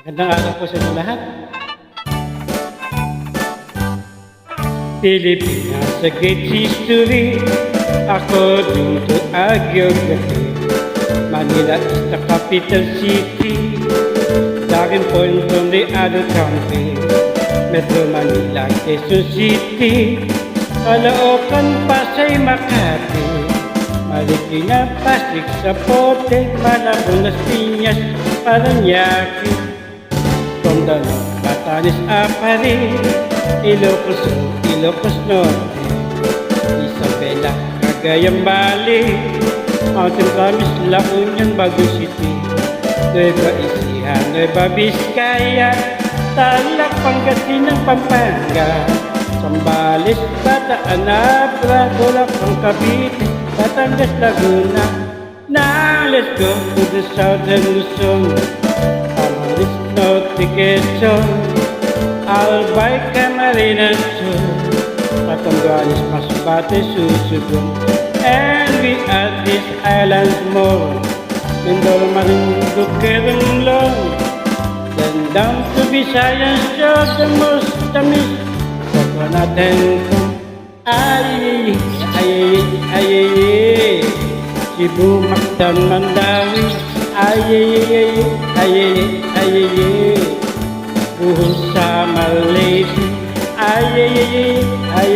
Magandang araw po sa inyo lahat. Pilipinas sa great history, according to geography. Manila is the capital city, starting point from the other country. Metro Manila, Quezon City, Caloocan, Pasay, Makati, Marikina, Pasig, Zapote, Malabon, Las Piñas, Parañaque. From the north, Batanes, Apari, Ilocos Sur, Ilocos Norte, Isabela, Cagayan Valley, Mountain Province, La Union, Baguio City, Nueva Ecija, Nueva Vizcaya, Tarlac, Pangasinan, Pampanga, Zambales, Bataan, Abra, Bulacan, Cavite, Batangas, Laguna. Now let's go to the southern Luzon, Amaris, Norte, Quezon, Albay, Camarines Sur, Batangas, Masbate, Susugun, and we add these islands more, Mindoro, Marinduque, Romblon, then down to Visayas, show the most tamis, coconut and corn. Ay, ay, ay, ay, Cebu, Mactan, Mandawi, ay, ay, ay, ay, ay, Buhos sa Malaysia, ay, ay, ay,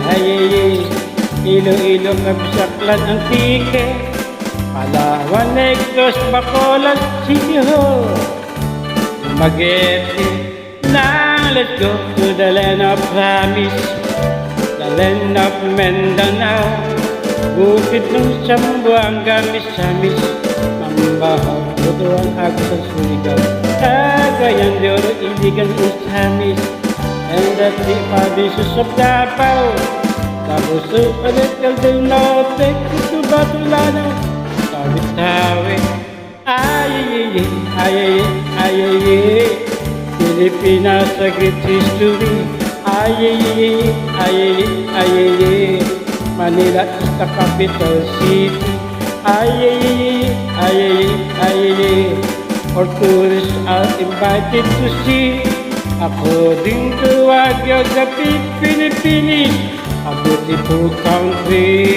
ay, ay, Iloilo, Kabsaklan, Antique, Palawan, Negros, Bacolod, City Hall, Dumaguete. Now let's go to the land of promise, the land of Mindanao, bukid ng Zamboanga, Misamis, Mambahaw, Butuan, Agsa, Surigao, Cagayan de Oro, Iligan, Isamis, and the three provinces of Davao, Tabuso, Paletcal del Norte, Quito, Batulano, Tawi-Tawi, ay, ay, ay, ay, ay, Pilipinas sa great history, ay, ay, ay, ay, Manila is the capital city, ay, ay, ay, ay, for tourists are invited to see, according to geography, Philippines, a beautiful country.